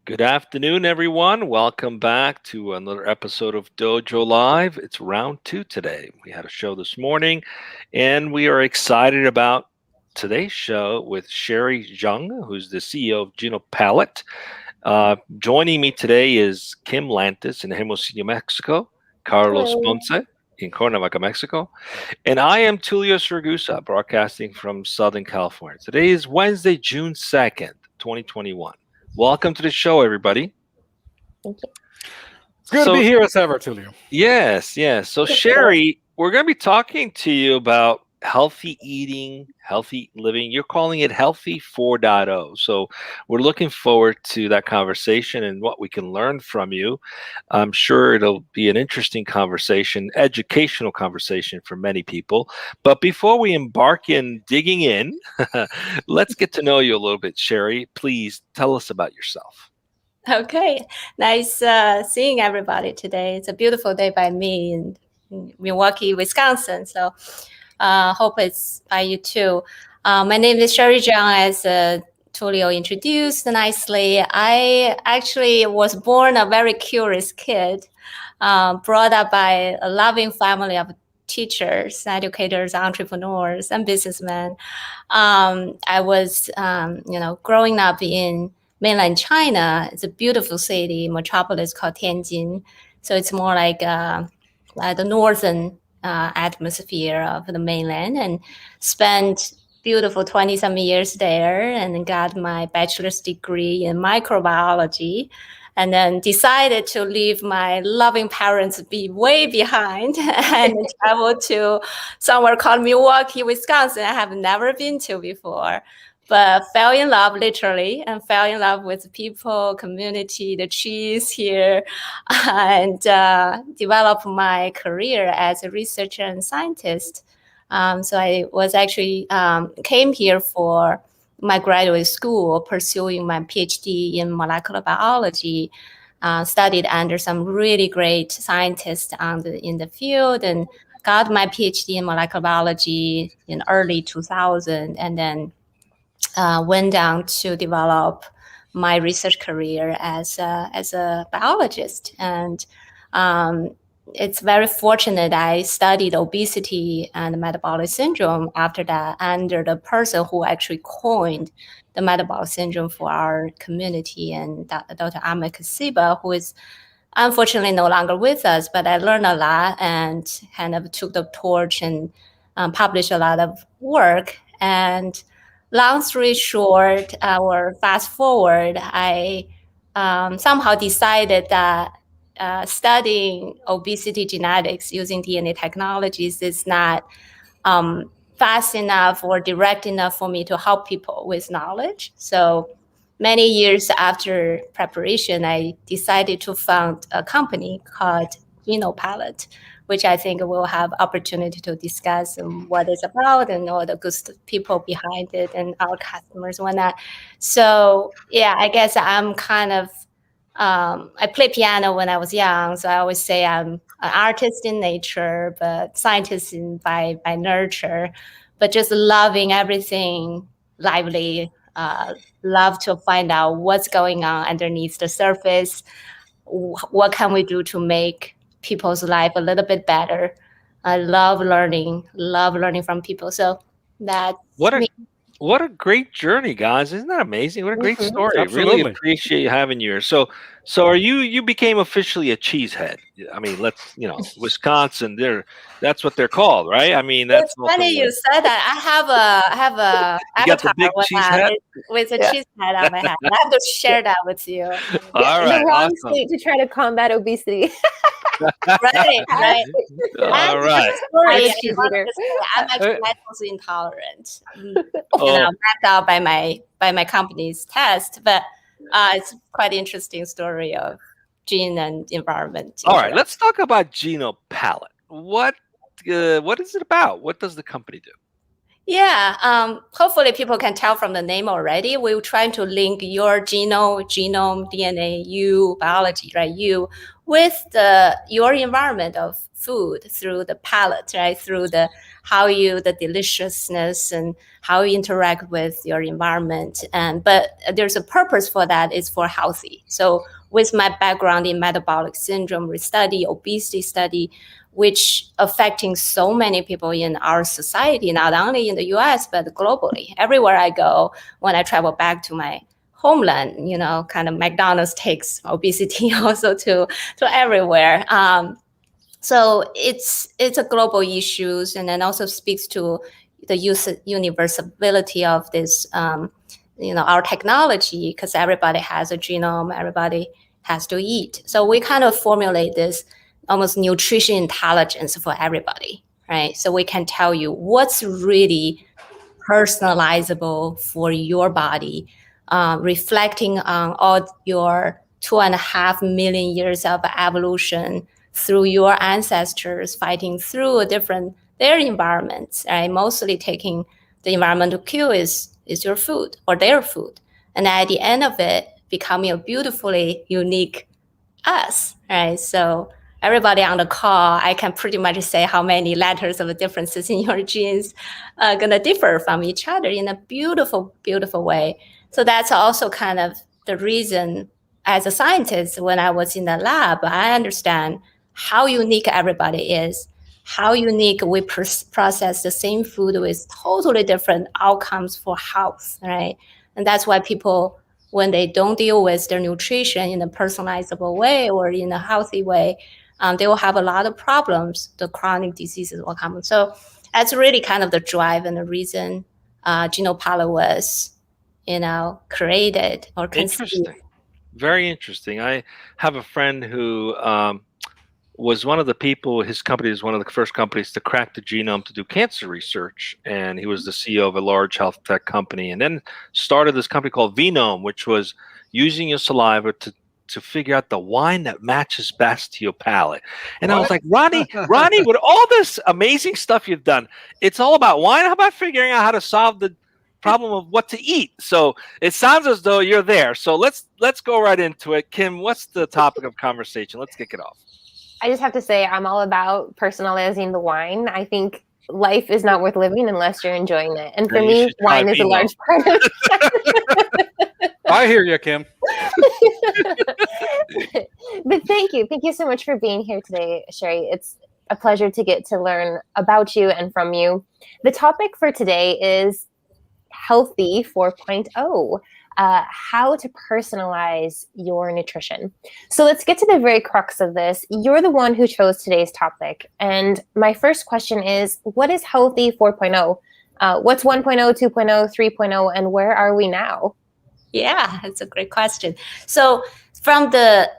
Good afternoon, everyone. Welcome back to another episode of Dojo Live. It's round two today. We had a show this morning, and we are excited about today's show with Sherry Zhang, who's the CEO of Genopalat. Joining me today is Kim Lantis in Hermosillo, Mexico, Carlos Hello. Ponce in Cuernavaca, Mexico, and I am Tulio Sragusa, broadcasting from Southern California. Today is Wednesday, June 2nd, 2021. Welcome to the show, everybody. Thank you. It's good to be here as ever, Tulio. Yes. So, Sherry, we're going to be talking to you about healthy eating, healthy living. You're calling it Healthy 4.0. So, we're looking forward to that conversation and what we can learn from you. I'm sure it'll be an interesting conversation, educational conversation for many people. But before we embark in digging in, let's get to know you a little bit, Sherry. Please tell us about yourself. Okay, nice seeing everybody today. It's a beautiful day by me in Milwaukee, Wisconsin. So hope it's by you too. My name is Sherry Zhang, as Tulio introduced nicely. I actually was born a very curious kid, brought up by a loving family of teachers, educators, entrepreneurs, and businessmen. I was, growing up in mainland China. It's a beautiful city, metropolis called Tianjin. So it's more like the northern atmosphere of the mainland, and spent beautiful 20-some years there, and got my bachelor's degree in microbiology, and then decided to leave my loving parents way behind and travel to somewhere called Milwaukee, Wisconsin. I have never been to before, but fell in love literally, and fell in love with people, community, the cheese here, and developed my career as a researcher and scientist. So I was actually came here for my graduate school, pursuing my PhD in molecular biology, studied under some really great scientists in the field, and got my PhD in molecular biology in early 2000, and then went down to develop my research career as a biologist. And it's very fortunate I studied obesity and metabolic syndrome after that, under the person who actually coined the metabolic syndrome for our community, and Dr. Ahmed Kasiba, who is unfortunately no longer with us. But I learned a lot and kind of took the torch and published a lot of work. And long story short, or fast forward, I somehow decided that studying obesity genetics using DNA technologies is not fast enough or direct enough for me to help people with knowledge. So many years after preparation, I decided to found a company called Genopalat, which I think we'll have opportunity to discuss what it's about and all the good people behind it and our customers and whatnot. So yeah, I guess I'm kind of, I played piano when I was young, so I always say I'm an artist in nature, but scientist by nurture, but just loving everything lively, love to find out what's going on underneath the surface. What can we do to make people's life a little bit better? I love learning from people. So that's me. What a great journey, guys! Isn't that amazing? What a great story! Absolutely. Really appreciate having you here. So are you became officially a cheesehead? I mean, Wisconsin, that's what they're called, right? I mean, that's It's funny you said that. I have a You got the avatar big cheese head? with a cheese head on my head. I have to share that with you. All right, the wrong awesome. state to try to combat obesity. Right. All right. I'm actually lactose intolerant. Backed out by my company's test, but it's quite an interesting story of gene and environment. All right, let's talk about Genopalat. What is it about? What does the company do? Yeah, hopefully people can tell from the name already. We're trying to link your genome, DNA, you, biology, right? You with your environment of food through the palate, right? Through the deliciousness and how you interact with your environment. But there's a purpose for that, is for healthy. So with my background in metabolic syndrome study, obesity study, which affecting so many people in our society, not only in the US, but globally. Everywhere I go, when I travel back to my homeland, kind of McDonald's takes obesity also to everywhere. So it's a global issue, and then also speaks to the universality of this, our technology, because everybody has a genome, everybody has to eat. So we kind of formulate this almost nutrition intelligence for everybody, right? So we can tell you what's really personalizable for your body, reflecting on all your 2.5 million years of evolution through your ancestors fighting through their environments, right? Mostly taking the environmental cue is your food or their food. And at the end of it, becoming a beautifully unique us, right? So everybody on the call, I can pretty much say how many letters of the differences in your genes are going to differ from each other in a beautiful, beautiful way. So that's also kind of the reason, as a scientist, when I was in the lab, I understand how unique everybody is, how unique we process the same food with totally different outcomes for health, right? And that's why people, when they don't deal with their nutrition in a personalizable way or in a healthy way, they will have a lot of problems. The chronic diseases will come. So that's really kind of the drive and the reason Genopalat was, created or conceived. Interesting. Very interesting. I have a friend who was one of the people, his company is one of the first companies to crack the genome to do cancer research. And he was the CEO of a large health tech company, and then started this company called Venome, which was using your saliva to figure out the wine that matches best to your palate. And I was like, Ronnie, with all this amazing stuff you've done, it's all about wine. How about figuring out how to solve the problem of what to eat? So it sounds as though you're there. So let's go right into it. Kim, what's the topic of conversation? Let's kick it off. I just have to say, I'm all about personalizing the wine. I think life is not worth living unless you're enjoying it. And for me, wine is a large part of it. I hear you, Kim. But thank you. Thank you so much for being here today, Sherry. It's a pleasure to get to learn about you and from you. The topic for today is Healthy 4.0. How to personalize your nutrition. So let's get to the very crux of this. You're the one who chose today's topic. And my first question is, what is Healthy 4.0? What's 1.0, 2.0, 3.0, and where are we now? Yeah, that's a great question. So from the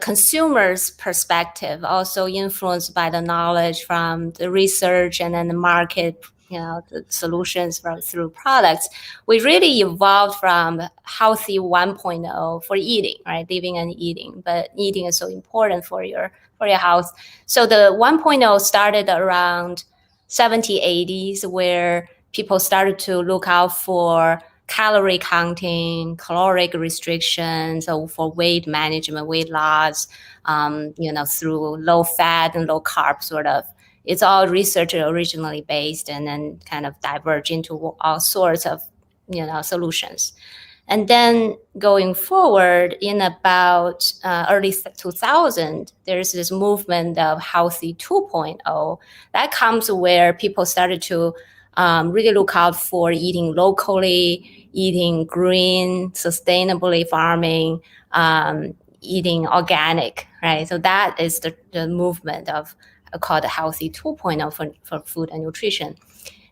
consumer's perspective, also influenced by the knowledge from the research and then the market, the solutions through products, we really evolved from Healthy 1.0 for eating, right? Living and eating, but eating is so important for your health. So the 1.0 started around 70s, 80s, where people started to look out for calorie counting, caloric restrictions, so for weight management, weight loss, through low fat and low carb sort of. It's all research originally based, and then kind of diverge into all sorts of, solutions. And then going forward in about early 2000, there's this movement of Healthy 2.0 that comes where people started to really look out for eating locally, eating green, sustainably farming, eating organic, right? So that is the movement of called Healthy 2.0 for food and nutrition.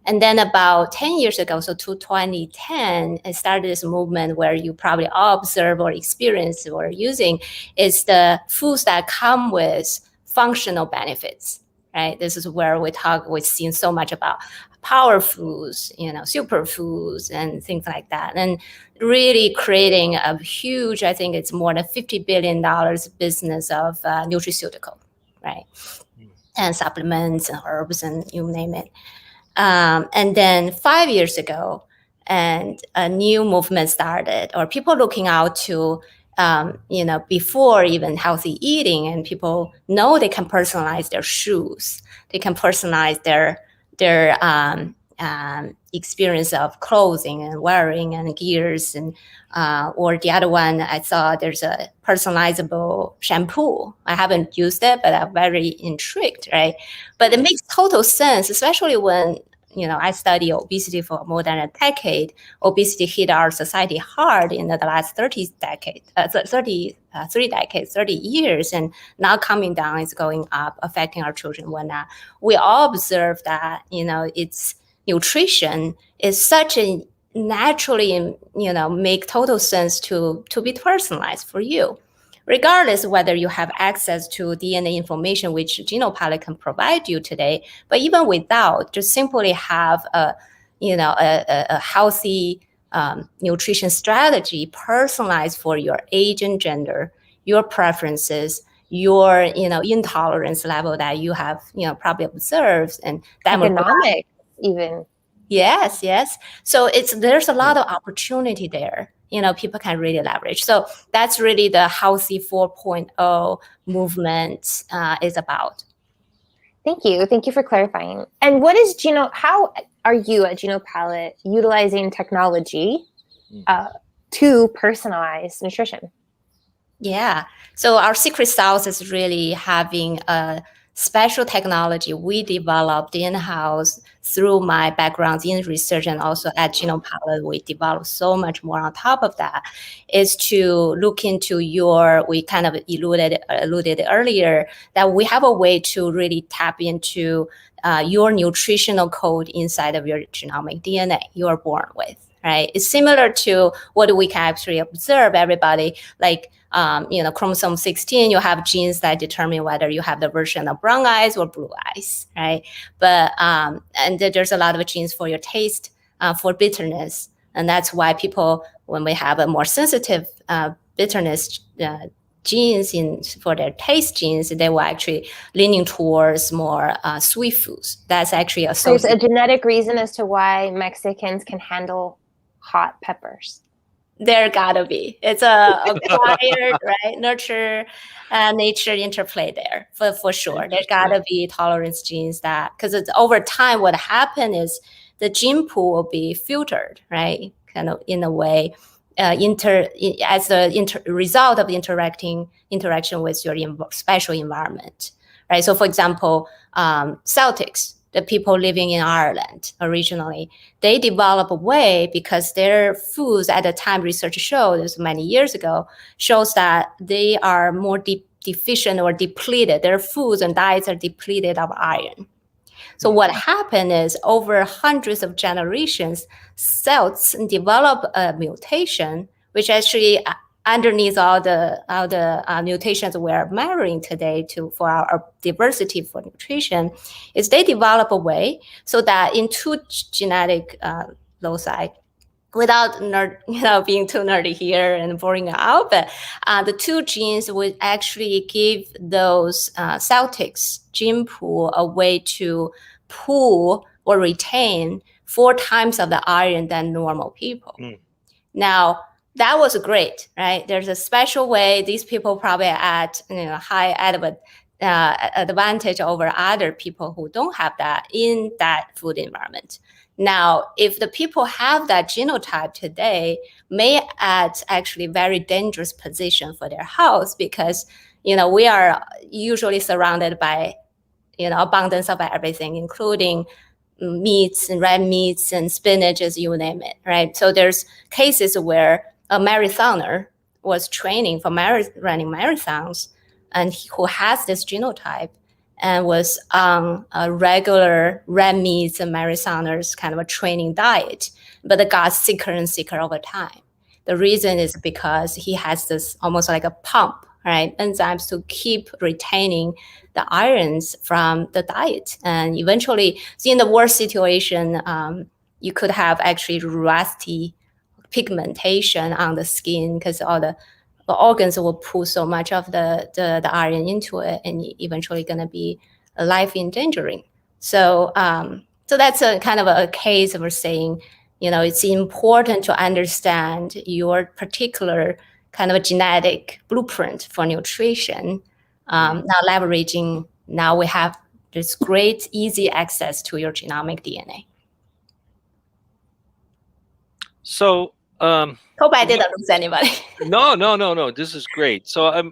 And then about 10 years ago, so to 2010, it started this movement where you probably all observe or experience or using is the foods that come with functional benefits, right? This is where we've seen so much about power foods, superfoods and things like that. And really creating a huge, I think it's more than $50 billion business of nutraceutical, right? And supplements and herbs and you name it. And then 5 years ago, and a new movement started, or people looking out to before even healthy eating, and people know they can personalize their shoes, they can personalize their experience of clothing and wearing and gears, and or the other one I saw there's a personalizable shampoo. I haven't used it, but I'm very intrigued, right? But it makes total sense, especially when I study obesity for more than a decade. Obesity hit our society hard in the last 30 years, and now coming down is going up, affecting our children. When we all observe that, it's nutrition is such a naturally, make total sense to be personalized for you, regardless of whether you have access to DNA information, which Genopalat can provide you today. But even without, just simply have a healthy nutrition strategy personalized for your age and gender, your preferences, your intolerance level that you have probably observed, and economic even. Yes. So there's a lot of opportunity there. People can really leverage. So that's really the Healthy 4.0 movement is about. Thank you. Thank you for clarifying. And what is how are you at Genopalat utilizing technology to personalize nutrition? Yeah. So our secret sauce is really having a special technology we developed in-house through my background in research, and also at Genopalat, we developed so much more on top of that, is to look into we kind of alluded earlier, that we have a way to really tap into your nutritional code inside of your genomic DNA you are born with, right? It's similar to what we can actually observe everybody, like chromosome 16, you have genes that determine whether you have the version of brown eyes or blue eyes, right? But and there's a lot of genes for your taste, for bitterness, and that's why people, when we have a more sensitive bitterness genes for their taste genes, they will actually leaning towards more sweet foods. That's actually There's a genetic reason as to why Mexicans can handle hot peppers. There gotta be. It's a acquired, right? Nurture, nature interplay there for sure. There gotta be tolerance genes because it's over time. What happened is the gene pool will be filtered, right? Kind of in a way, as the result of interaction with your special environment, right? So, for example, Celtics, the people living in Ireland originally, they develop a way, because their foods at the time research showed, it was many years ago, shows that they are more deficient or depleted. Their foods and diets are depleted of iron. So what happened is, over hundreds of generations, cells develop a mutation, which actually underneath all the mutations we're measuring today for our diversity for nutrition, is they develop a way so that in two genetic loci, without being too nerdy here and boring out, but the two genes would actually give those Celtics gene pool a way to pull or retain 4 times of the iron than normal people. Now, that was great, right? There's a special way. These people probably at high advantage over other people who don't have that in that food environment. Now, if the people have that genotype today, may at actually very dangerous position for their health, because we are usually surrounded by abundance of everything, including meats and red meats and spinaches, you name it, right? So there's cases where a marathoner was training for running marathons, and who has this genotype and was on a regular red meats and marathoners kind of a training diet, but it got sicker and sicker over time. The reason is because he has this almost like a pump, right? Enzymes to keep retaining the irons from the diet. And eventually, in the worst situation, you could have actually rusty pigmentation on the skin, because all the organs will pull so much of the iron into it, and eventually going to be life endangering. So that's a kind of a case of saying, it's important to understand your particular kind of a genetic blueprint for nutrition. Now leveraging, now we have this great easy access to your genomic DNA. So, Hope I didn't lose anybody. no. This is great. So,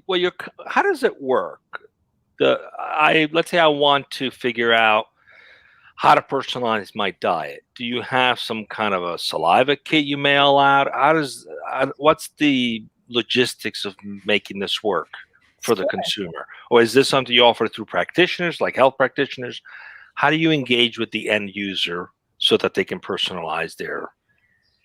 well, how does it work? Let's say I want to figure out how to personalize my diet. Do you have some kind of a saliva kit you mail out? What's the logistics of making this work for the consumer? Or is this something you offer through practitioners, like health practitioners? How do you engage with the end user so that they can personalize their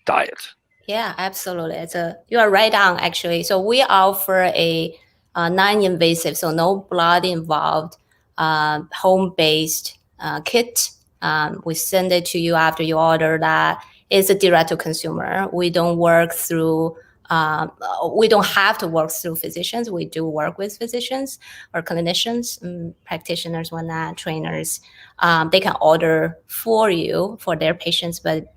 diet? Yeah, absolutely. You are right on, actually. So we offer a non-invasive, so no blood involved, home-based kit. We send it to you after you order that. It's a direct to consumer. We don't work through, we don't have to work through physicians. We do work with physicians or clinicians, practitioners, whatnot, trainers. They can order for you, for their patients, but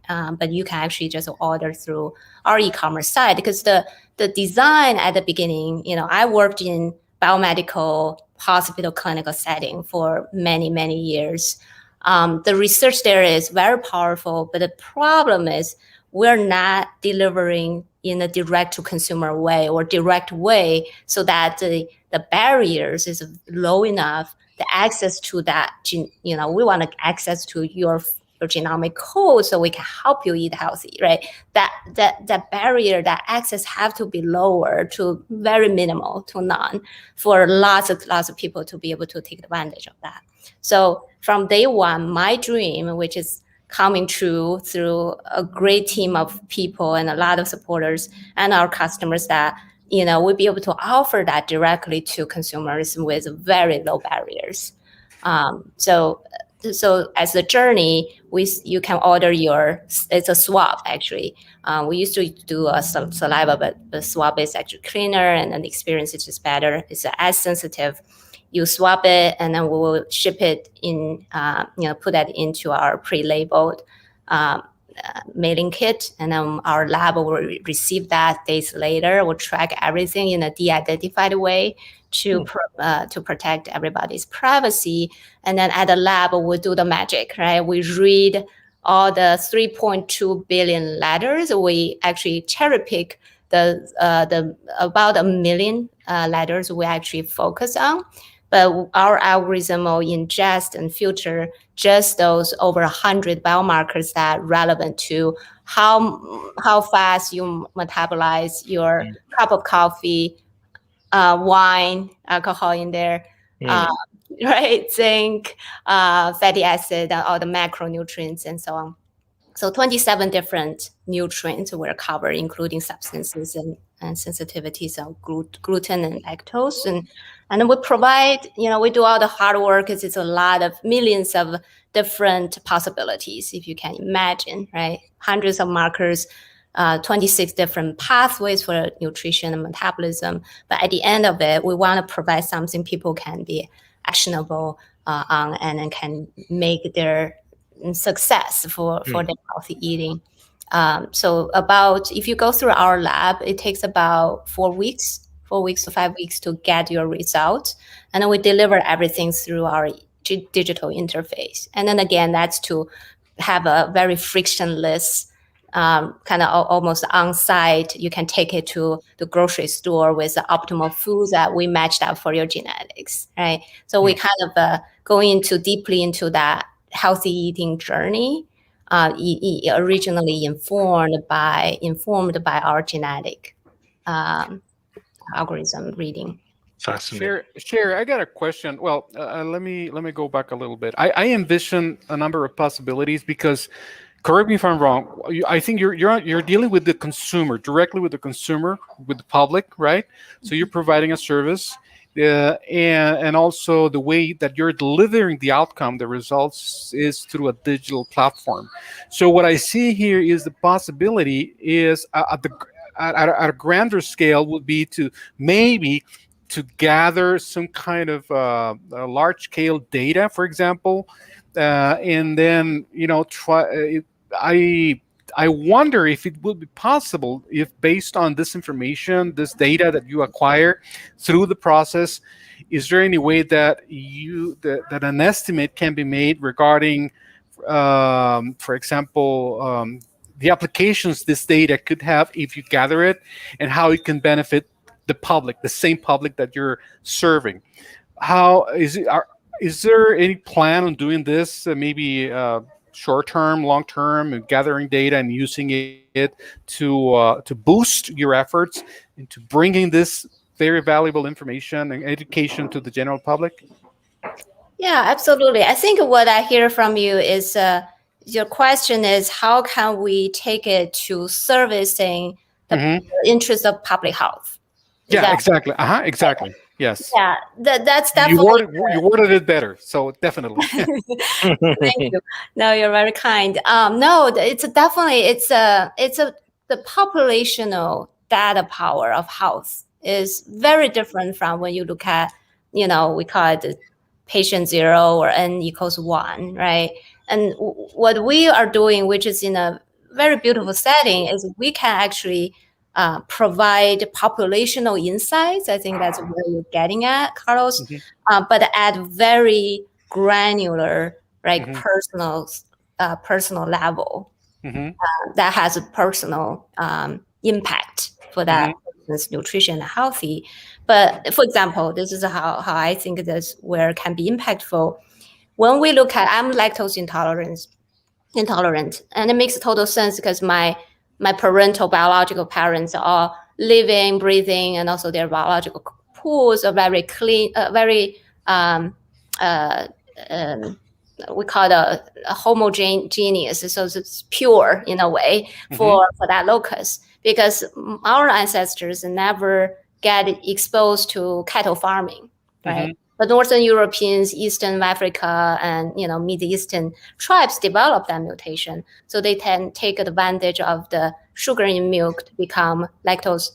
you can actually just order through our e-commerce site, because the design at the beginning, I worked in biomedical hospital clinical setting for many, many years. The research there is very powerful, but the problem is we're not delivering in a direct to consumer way or direct way, so that the barriers is low enough. The access to that, we want to access to your genomic code so we can help you eat healthy, right? That barrier, that access have to be lower to very minimal to none for lots of people to be able to take advantage of that. So from day one, my dream, which is coming true through a great team of people and a lot of supporters and our customers, that we'll be able to offer that directly to consumers with very low barriers. So as a journey, you can order it's a swab actually. We used to do a saliva, but the swab is actually cleaner and the experience is just better. It's as sensitive. You swab it and then we will ship it in, put that into our pre-labeled mailing kit, and then our lab will receive that days later. We'll track everything in a de-identified way to protect everybody's privacy. And then at the lab, we'll do the magic, right? We read all the 3.2 billion letters. We actually cherry pick the about 1 million letters we actually focus on. But our algorithm will ingest and filter just those over 100 biomarkers that are relevant to how fast you metabolize your cup of coffee, wine, alcohol in there, right? Zinc, fatty acid, all the macronutrients, and so on. So 27 different nutrients were covered, including substances and sensitivities of gluten and lactose. And then we provide, we do all the hard work, because it's a lot of millions of different possibilities, if you can imagine, right? Hundreds of markers, 26 different pathways for nutrition and metabolism. But at the end of it, we want to provide something people can be actionable on and can make their success for their healthy eating. So if you go through our lab, it takes about 4 weeks to 5 weeks to get your results. And then we deliver everything through our digital interface. And then again, that's to have a very frictionless, kind of almost on-site. You can take it to the grocery store with the optimal foods that we matched up for your genetics, right? So we kind of go deeply into that healthy eating journey, originally informed by our genetic algorithm reading. Fascinating. Sherry, I got a question. Well, let me go back a little bit. I envision a number of possibilities, because, correct me if I'm wrong, I think you're dealing with the consumer, directly with the consumer, with the public, right? So you're providing a service, and also the way that you're delivering the outcome, the results, is through a digital platform. So what I see here is the possibility is at a grander scale would be to maybe to gather some kind of large scale data, for example, and then I wonder if it would be possible, if based on this information, this data that you acquire through the process, is there any way that that an estimate can be made regarding, for example, the applications this data could have if you gather it, and how it can benefit the public, the same public that you're serving? How is it? Is there any plan on doing this? Maybe short term, long term, and gathering data and using it to boost your efforts into bringing this very valuable information and education to the general public? Yeah, absolutely. I think what I hear from you is your question is how can we take it to servicing the interest of public health? Yeah, exactly. Exactly. Yes. Yeah, that's definitely. You worded it better, so definitely. Thank you. No, you're very kind. No, it's definitely the populational data power of health is very different from when you look at, we call it patient zero or n equals 1, right? And what we are doing, which is in a very beautiful setting, is we can actually provide populational insights. I think that's where you're getting at, Carlos, but at very granular, like personal level that has a personal impact for that person's nutrition and healthy. But for example, this is how I think that's where it can be impactful. When we look at, I'm lactose intolerant, and it makes total sense because my parental biological parents are living, breathing, and also their biological pools are very clean, very we call it a homogeneous, so it's pure in a way for that locus, because our ancestors never get exposed to cattle farming, right? But Northern Europeans, Eastern Africa, and Middle Eastern tribes develop that mutation, so they can take advantage of the sugar in milk to become lactose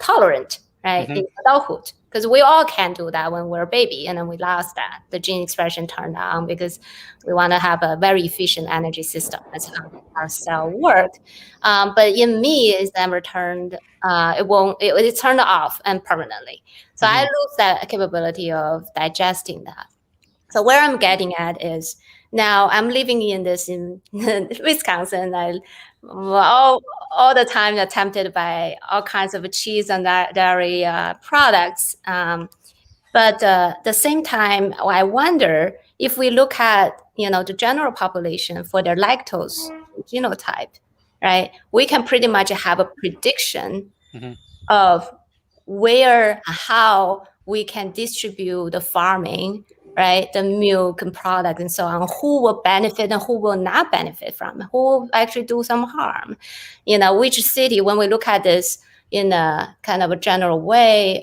tolerant, right, in adulthood. Because we all can do that when we're a baby, and then we lost that. The gene expression turned on because we want to have a very efficient energy system. That's how our cell work. But in me, it's never turned. It's turned off and permanently. So I lose that capability of digesting that. So where I'm getting at is now I'm living in Wisconsin. I all the time tempted by all kinds of cheese and dairy products. But at the same time, I wonder if we look at the general population for their lactose genotype, right? We can pretty much have a prediction of where, how we can distribute the farming, right, the milk and product and so on, who will benefit and who will not benefit from it, who will actually do some harm. Which city, when we look at this in a kind of a general way,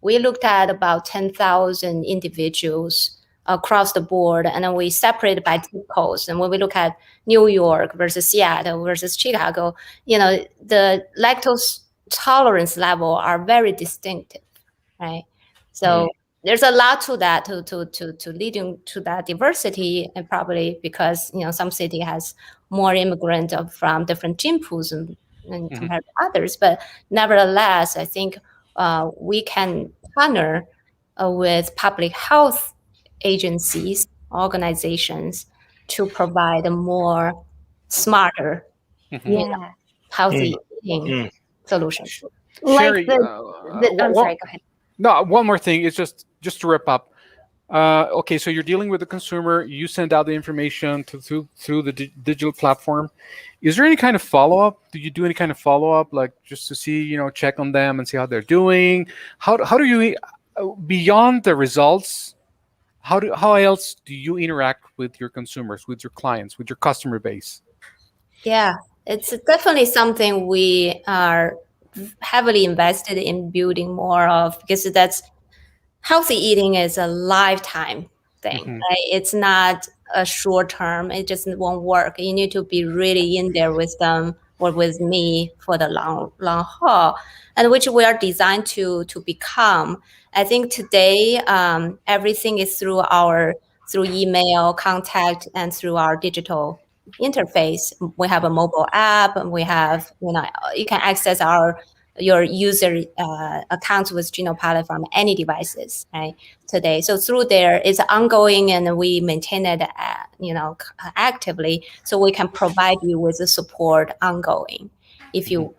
we looked at about 10,000 individuals across the board, and then we separated by zip codes. And when we look at New York versus Seattle versus Chicago, the lactose tolerance level are very distinctive, right? So there's a lot to that to leading to that diversity, and probably because some city has more immigrant from different gene pools and compared to others. But nevertheless, I think we can partner with public health agencies, organizations to provide a more smarter, healthy eating solutions. Sherry, I'm sorry, go ahead. No, one more thing is just to wrap up. Okay, so you're dealing with the consumer. You send out the information through the digital platform. Is there any kind of follow-up? Do you do any kind of follow-up, like just to see, check on them and see how they're doing? How do you, beyond the results, how else do you interact with your consumers, with your clients, with your customer base? Yeah, it's definitely something we are heavily invested in building more of, because that's healthy eating is a lifetime thing, right? It's not a short term. It just won't work. You need to be really in there with them or with me for the long haul, and which we are designed to become. I think today everything is through email contact and through our digital interface. We have a mobile app, and we have, you can access your user accounts with Genopalat from any devices, right? Today, so through there, it's ongoing, and we maintain it, actively, so we can provide you with the support ongoing. If you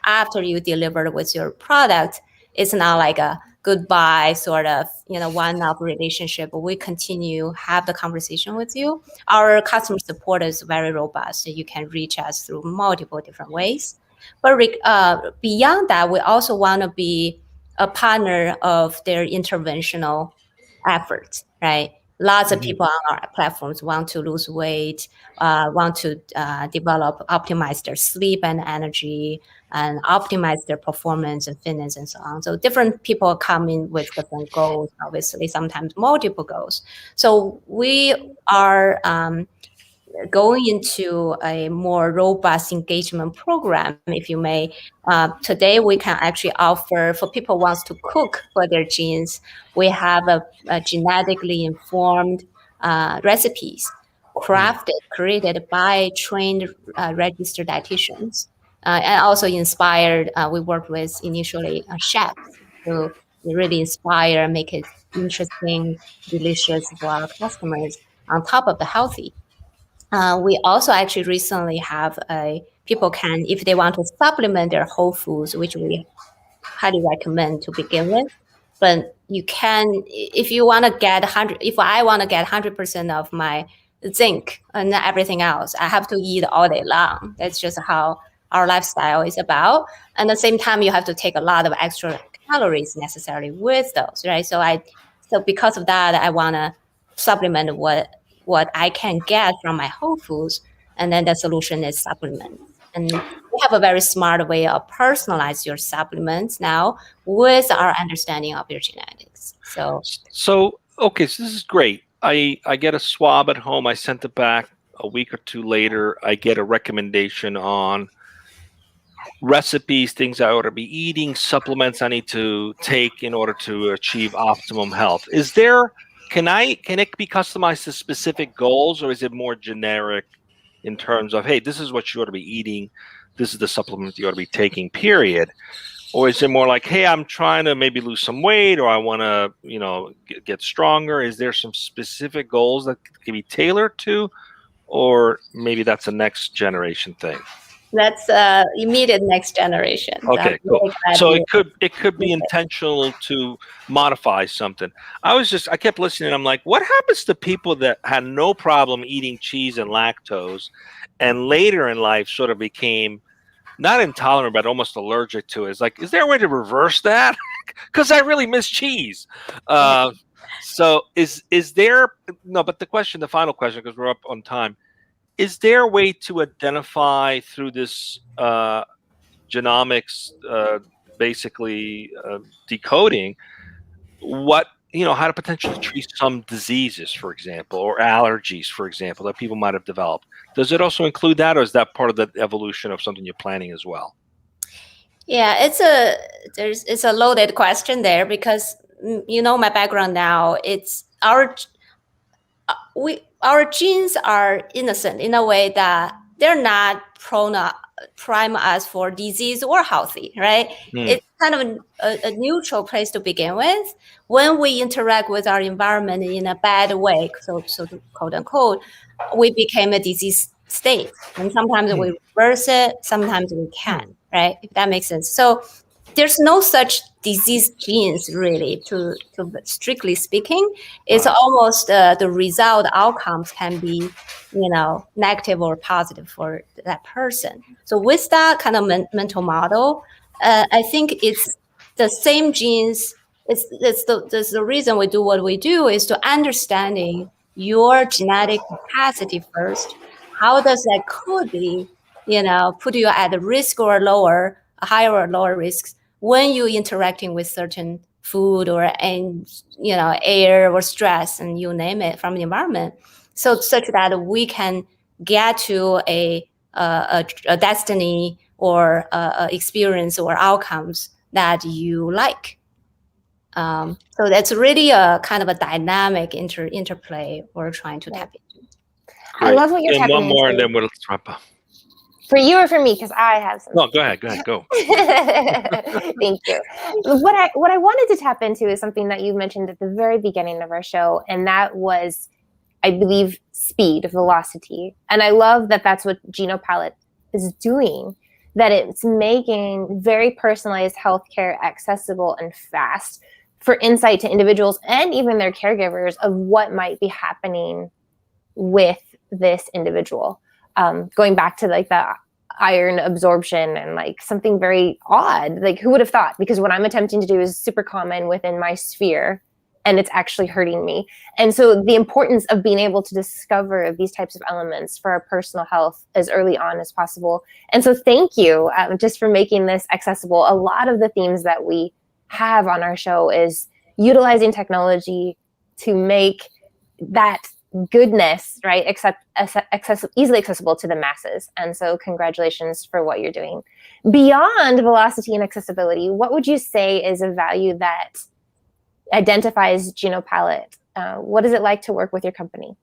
after you deliver with your product, it's not like a goodbye sort of one-off relationship. We continue have the conversation with you. Our customer support is very robust, so you can reach us through multiple different ways. But beyond that, we also want to be a partner of their interventional efforts, right? Lots of people on our platforms want to lose weight, want to optimize their sleep and energy, and optimize their performance and fitness and so on. So different people come in with different goals, obviously, sometimes multiple goals. So we are going into a more robust engagement program, if you may. Today, we can actually offer for people who wants to cook for their genes. We have a genetically informed recipes created by trained registered dietitians, and also inspired. We worked with initially chefs to really inspire, make it interesting, delicious for our customers on top of the healthy. We also actually recently have people can, if they want to supplement their whole foods, which we highly recommend to begin with. But you can, if you want to get 100, if I want to get 100% of my zinc and everything else, I have to eat all day long. That's just how our lifestyle is about. And at the same time, you have to take a lot of extra calories necessarily with those, right? So because of that, I want to supplement what I can get from my whole foods, and then the solution is supplements. And we have a very smart way of personalize your supplements now with our understanding of your genetics. So okay, so this is great. I get a swab at home. I sent it back a week or two later. I get a recommendation on recipes, things I ought to be eating, supplements I need to take in order to achieve optimum health. Can it be customized to specific goals, or is it more generic in terms of, hey, this is what you ought to be eating, this is the supplement you ought to be taking, period? Or is it more like, hey, I'm trying to maybe lose some weight, or I want to, get stronger? Is there some specific goals that can be tailored to, or maybe that's a next generation thing? That's immediate next generation. Okay, cool. So it could be intentional to modify something. I kept listening. I'm like, what happens to people that had no problem eating cheese and lactose, and later in life sort of became not intolerant, but almost allergic to it? It's like, is there a way to reverse that? Because I really miss cheese. So is there no? But the final question, because we're up on time. Is there a way to identify through this genomics, basically decoding how to potentially treat some diseases, for example, or allergies, for example, that people might have developed? Does it also include that, or is that part of the evolution of something you're planning as well? Yeah, it's a loaded question there, because my background now, it's our genes are innocent in a way that they're not prime us for disease or healthy, right? It's kind of a neutral place to begin with. When we interact with our environment in a bad way, so quote unquote, we became a disease state. And sometimes we reverse it, sometimes we can't, right? If that makes sense. So there's no such disease genes, really, to strictly speaking. It's almost the result outcomes can be, negative or positive for that person. So with that kind of mental model, I think it's the same genes. It's the reason we do what we do, is to understanding your genetic capacity first. How does that could be, put you at a risk or higher or lower risks when you're interacting with certain food or air or stress, and you name it, from the environment, so such that we can get to a destiny or a experience or outcomes that you like. So that's really a kind of a dynamic interplay we're trying to tap into. I love what you're And tapping one more, and into. then we'll wrap up. For you or for me? Because I have some. No, go ahead, go. Thank you. What I wanted to tap into is something that you mentioned at the very beginning of our show, and that was, I believe, speed, velocity. And I love that that's what Genopalat is doing, that it's making very personalized healthcare accessible and fast for insight to individuals and even their caregivers of what might be happening with this individual. Going back to like the iron absorption and like something very odd, like who would have thought? Because what I'm attempting to do is super common within my sphere, and it's actually hurting me. And so the importance of being able to discover these types of elements for our personal health as early on as possible. And so thank you just for making this accessible. A lot of the themes that we have on our show is utilizing technology to make that goodness, right, easily accessible to the masses. And so congratulations for what you're doing. Beyond velocity and accessibility, what would you say is a value that identifies Genopalat? What is it like to work with your company?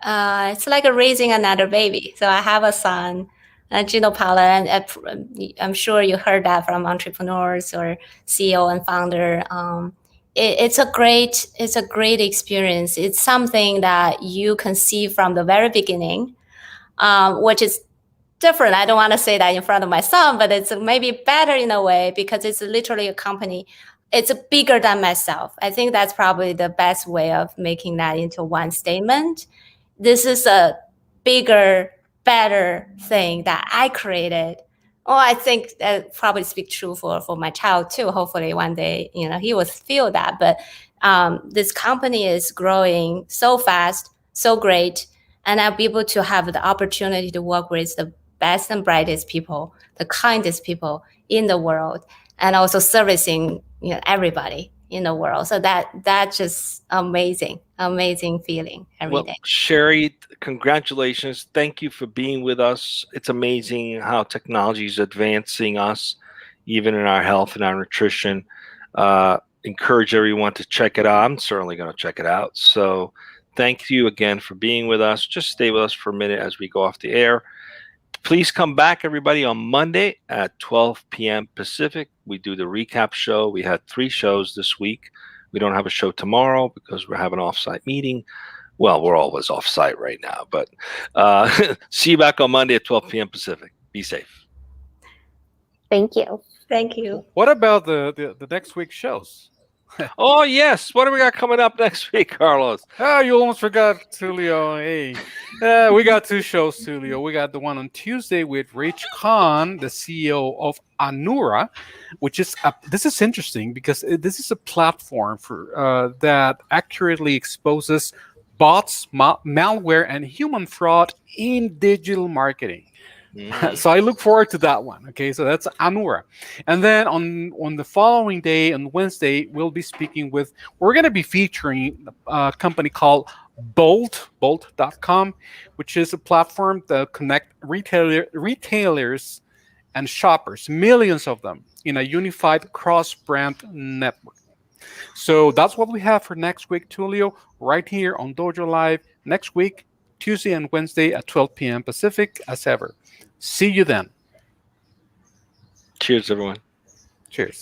It's like raising another baby. So I have a son, Genopalat, and I'm sure you heard that from entrepreneurs or CEO and founder. It's a great experience. It's something that you can see from the very beginning, which is different. I don't want to say that in front of my son, but it's maybe better in a way because it's literally a company. It's bigger than myself. I think that's probably the best way of making that into one statement. This is a bigger, better thing that I created. Oh, I think that probably speaks true for my child too. Hopefully one day, he will feel that. But this company is growing so fast, so great. And I'll be able to have the opportunity to work with the best and brightest people, the kindest people in the world, and also servicing everybody in the world. So that's just amazing feeling every day. Sherry, congratulations. Thank you for being with us. It's amazing how technology is advancing us, even in our health and our nutrition. Encourage everyone to check it out. I'm certainly going to check it out. So thank you again for being with us. Just stay with us for a minute as we go off the air. Please come back, everybody, on Monday at 12 p.m. Pacific. We do the recap show. We had 3 shows this week. We don't have a show tomorrow because we're having an offsite meeting. Well, we're always offsite right now, but see you back on Monday at 12 p.m. Pacific. Be safe. Thank you. Thank you. What about the next week's shows? Oh, yes. What do we got coming up next week, Carlos? Oh, you almost forgot, Tulio. Hey, we got 2 shows, Tulio. We got the one on Tuesday with Rich Khan, the CEO of Anura, which is this is interesting because this is a platform for that accurately exposes bots, malware, and human fraud in digital marketing. So I look forward to that one. Okay, so that's Anura. And then on the following day, on Wednesday, we're going to be featuring a company called bolt.com, which is a platform that connect retailers and shoppers, millions of them, in a unified cross-brand network. So that's what we have for next week, Tulio, right here on Dojo Live next week, Tuesday and Wednesday at 12 p.m. Pacific, as ever. See you then. Cheers, everyone. Cheers.